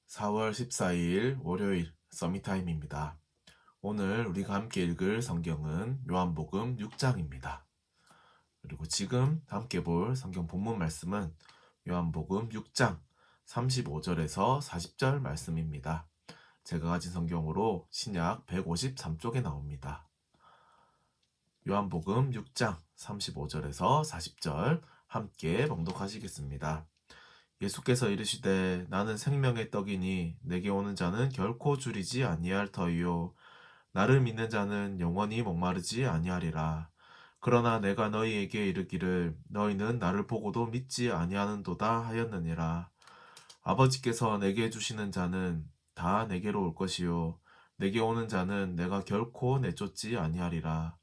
4월 14일 월요일 서밋타임입니다. 오늘 우리가 함께 읽을 성경은 요한복음 6장입니다. 그리고 지금 함께 볼 성경 본문 말씀은 요한복음 6장 35절에서 40절 말씀입니다. 제가 가진 성경으로 신약 153쪽에 나옵니다. 요한복음 6장 35절에서 40절 함께 봉독하시겠습니다. 예수께서 이르시되 나는 생명의 떡이니 내게 오는 자는 결코 줄이지 아니할 터이요 나를 믿는 자는 영원히 목마르지 아니하리라. 그러나 내가 너희에게 이르기를 너희는 나를 보고도 믿지 아니하는도다 하였느니라. 아버지께서 내게 주시는 자는 다 내게로 올 것이요 내게 오는 자는 내가 결코 내쫓지 아니하리라.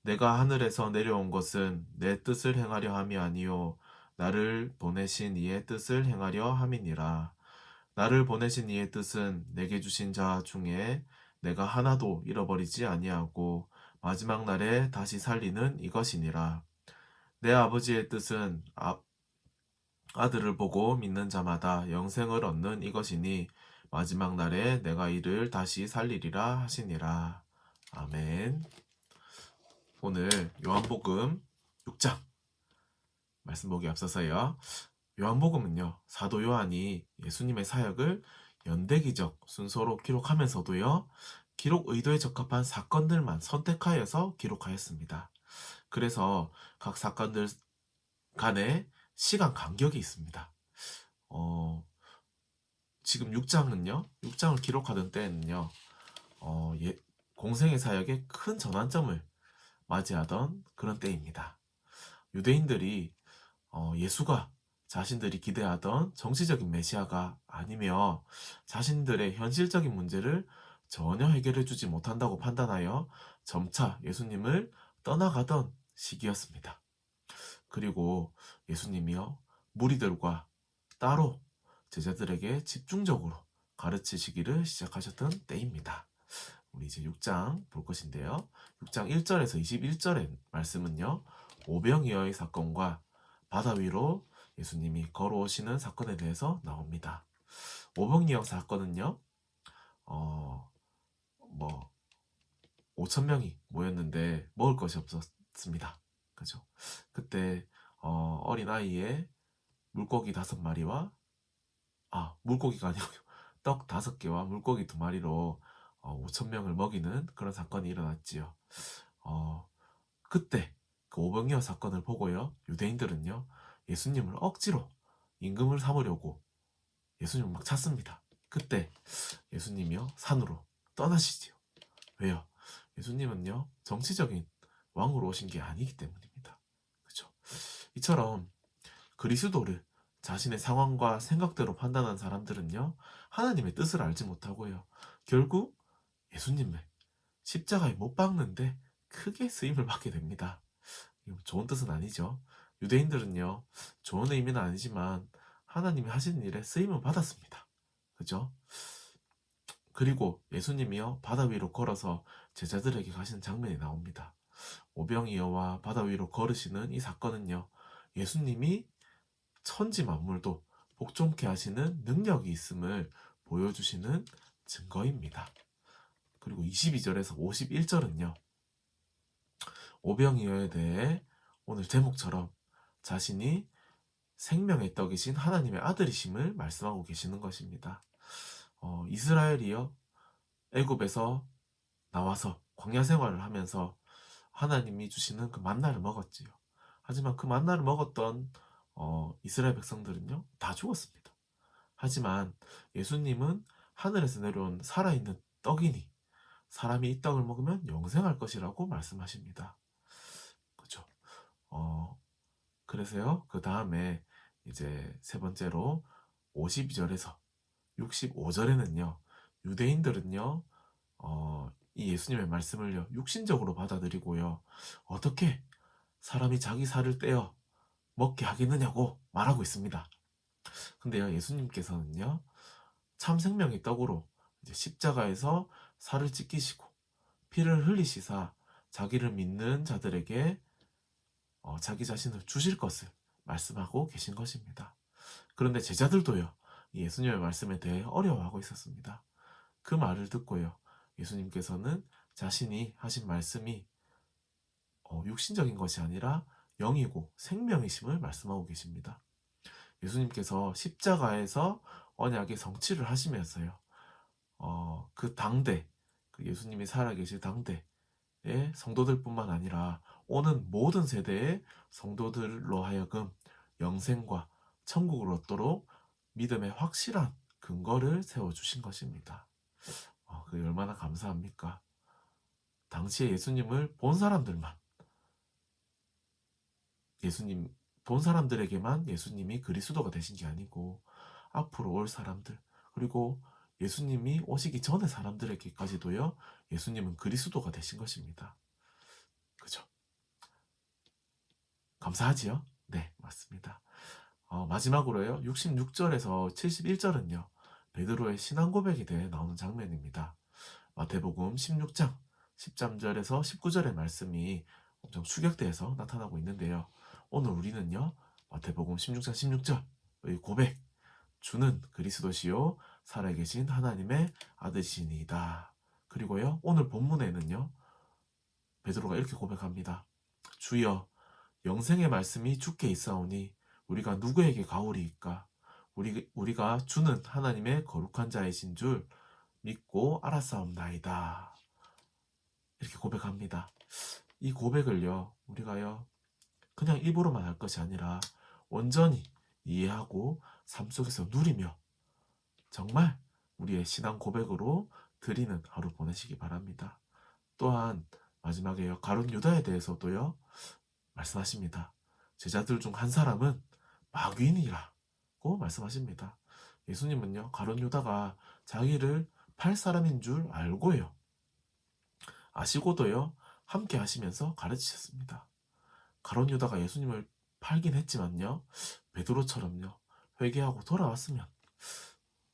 내가 하늘에서 내려온 것은 내 뜻을 행하려 함이 아니요 나를 보내신 이의 뜻을 행하려 함이니라. 나를 보내신 이의 뜻은 내게 주신 자 중에 내가 하나도 잃어버리지 아니하고 마지막 날에 다시 살리는 이것이니라. 내 아버지의 뜻은 아들을 보고 믿는 자마다 영생을 얻는 이것이니 마지막 날에 내가 이를 다시 살리리라 하시니라. 아멘. 오늘 요한복음 6장 말씀 보기 앞서서요. 요한복음은요. 사도 요한이 예수님의 사역을 연대기적 순서로 기록하면서도요. 기록 의도에 적합한 사건들만 선택하여서 기록하였습니다. 그래서 각 사건들 간에 시간 간격이 있습니다. 지금 6장은요. 6장을 기록하던 때에는요. 공생의 사역에 큰 전환점을 맞이하던 그런 때입니다. 유대인들이 예수가 자신들이 기대하던 정치적인 메시아가 아니며 자신들의 현실적인 문제를 전혀 해결해주지 못한다고 판단하여 점차 예수님을 떠나가던 시기였습니다. 그리고 예수님이요 무리들과 따로 제자들에게 집중적으로 가르치시기를 시작하셨던 때입니다. 우리 이제 6장 볼 것인데요. 6장 1절에서 21절의 말씀은요. 오병이어의 사건과 바다 위로 예수님이 걸어오시는 사건에 대해서 나옵니다. 오병이어 사건은요. 뭐 5천 명이 모였는데 먹을 것이 없었습니다. 그죠? 그때 어린 아이의 물고기 5마리와 물고기가 아니고요. 떡 5개와 물고기 2마리로 5천 명을 먹이는 그런 사건이 일어났지요. 그때 그 오병이어 사건을 보고요. 유대인들은요. 예수님을 억지로 임금을 삼으려고 예수님을 막 찾습니다. 그때 예수님이요. 산으로 떠나시지요. 왜요? 예수님은요. 정치적인 왕으로 오신 게 아니기 때문입니다. 그렇죠? 이처럼 그리스도를 자신의 상황과 생각대로 판단한 사람들은요. 하나님의 뜻을 알지 못하고요. 결국 예수님을 십자가에 못 박는데 크게 쓰임을 받게 됩니다. 좋은 뜻은 아니죠. 유대인들은요. 좋은 의미는 아니지만 하나님이 하시는 일에 쓰임을 받았습니다. 그죠? 그리고 예수님이요. 바다 위로 걸어서 제자들에게 가시는 장면이 나옵니다. 오병이어와 바다 위로 걸으시는 이 사건은요. 예수님이 천지 만물도 복종케 하시는 능력이 있음을 보여주시는 증거입니다. 그리고 22절에서 51절은요. 오병이어에 대해 오늘 제목처럼 자신이 생명의 떡이신 하나님의 아들이심을 말씀하고 계시는 것입니다. 이스라엘이요. 애굽에서 나와서 광야 생활을 하면서 하나님이 주시는 그 만나를 먹었지요. 하지만 그 만나를 먹었던 이스라엘 백성들은요. 다 죽었습니다. 하지만 예수님은 하늘에서 내려온 살아있는 떡이니 사람이 이 떡을 먹으면 영생할 것이라고 말씀하십니다. 그죠? 그래서요. 그 다음에 이제 세 번째로 52절에서 65절에는요. 유대인들은요. 이 예수님의 말씀을요. 육신적으로 받아들이고요. 어떻게 사람이 자기 살을 떼어 먹게 하겠느냐고 말하고 있습니다. 근데요. 예수님께서는요. 참 생명의 떡으로 이제 십자가에서 살을 찢기시고 피를 흘리시사 자기를 믿는 자들에게 자기 자신을 주실 것을 말씀하고 계신 것입니다. 그런데 제자들도요. 이 예수님의 말씀에 대해 어려워하고 있었습니다. 그 말을 듣고요. 예수님께서는 자신이 하신 말씀이 육신적인 것이 아니라 영이고 생명이심을 말씀하고 계십니다. 예수님께서 십자가에서 언약의 성취를 하시면서요. 그 당대, 그 예수님이 살아계실 당대의 성도들뿐만 아니라 오는 모든 세대의 성도들로 하여금 영생과 천국을 얻도록 믿음의 확실한 근거를 세워주신 것입니다. 그게 얼마나 감사합니까? 당시에 예수님을 본 사람들만, 예수님 본 사람들에게만 예수님이 그리스도가 되신 게 아니고 앞으로 올 사람들, 그리고 예수님이 오시기 전에 사람들에게까지도요, 예수님은 그리스도가 되신 것입니다. 그죠? 감사하지요? 네, 맞습니다. 마지막으로요, 66절에서 71절은요, 베드로의 신앙 고백에 대해 나오는 장면입니다. 마태복음 16장 13절에서 19절의 말씀이 엄청 축약돼서 나타나고 있는데요. 오늘 우리는요, 마태복음 16장 16절의 고백, 주는 그리스도시요 살아계신 하나님의 아들이시니이다. 그리고요, 오늘 본문에는요, 베드로가 이렇게 고백합니다. 주여, 영생의 말씀이 주께 있사오니 우리가 누구에게 가오리이까? 우리가 주는 하나님의 거룩한 자이신 줄 믿고 알았사옵나이다. 이렇게 고백합니다. 이 고백을요, 우리가요, 그냥 입으로만 할 것이 아니라 온전히 이해하고 삶 속에서 누리며 정말 우리의 신앙 고백으로 드리는 하루 보내시기 바랍니다. 또한 마지막에요, 가룟 유다에 대해서도요, 말씀하십니다. 제자들 중 한 사람은 마귀인이라고 말씀하십니다. 예수님은요, 가룟 유다가 자기를 팔 사람인 줄 알고요, 아시고도요, 함께 하시면서 가르치셨습니다. 가룟 유다가 예수님을 팔긴 했지만요, 베드로처럼요, 회개하고 돌아왔으면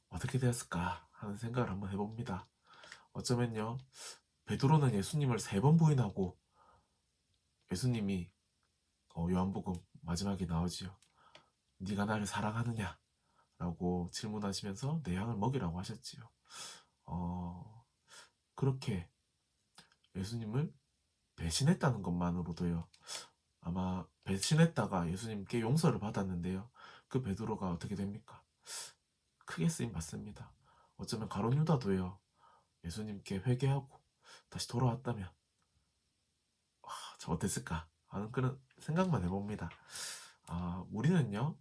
어떻게 되었을까 하는 생각을 한번 해봅니다. 어쩌면요, 베드로는 예수님을 3번 부인하고 예수님이 요한복음 마지막에 나오지요. 네가 나를 사랑하느냐? 라고 질문하시면서 내 양을 먹이라고 하셨지요. 그렇게 예수님을 배신했다는 것만으로도요, 아마 배신했다가 예수님께 용서를 받았는데요, 그 베드로가 어떻게 됩니까? 크게 쓰임 받습니다. 어쩌면 가룟 유다도요, 예수님께 회개하고 다시 돌아왔다면 저 어땠을까 하는 그런 생각만 해봅니다. 우리는요,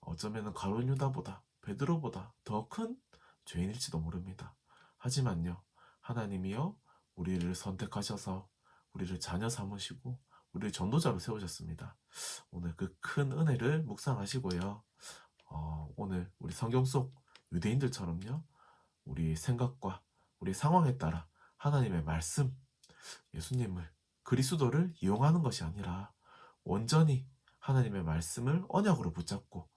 어쩌면 가룟 유다보다 베드로보다 더 큰 죄인일지도 모릅니다. 하지만요, 하나님이요, 우리를 선택하셔서 우리를 자녀 삼으시고 우리를 전도자로 세우셨습니다. 오늘 그 큰 은혜를 묵상하시고요, 오늘 우리 성경 속 유대인들처럼요, 우리 생각과 우리 상황에 따라 하나님의 말씀, 예수님을, 그리스도를 이용하는 것이 아니라 온전히 하나님의 말씀을 언약으로 붙잡고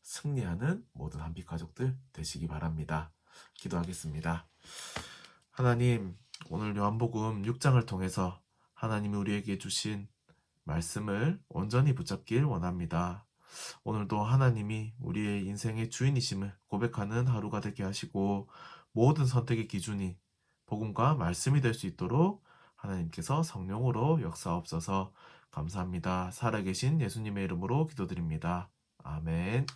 승리하는 모든 한빛 가족들 되시기 바랍니다. 기도하겠습니다. 하나님, 오늘 요한복음 6장을 통해서 하나님이 우리에게 주신 말씀을 온전히 붙잡길 원합니다. 오늘도 하나님이 우리의 인생의 주인이심을 고백하는 하루가 되게 하시고 모든 선택의 기준이 복음과 말씀이 될 수 있도록 하나님께서 성령으로 역사옵소서. 감사합니다. 살아계신 예수님의 이름으로 기도드립니다. 아멘.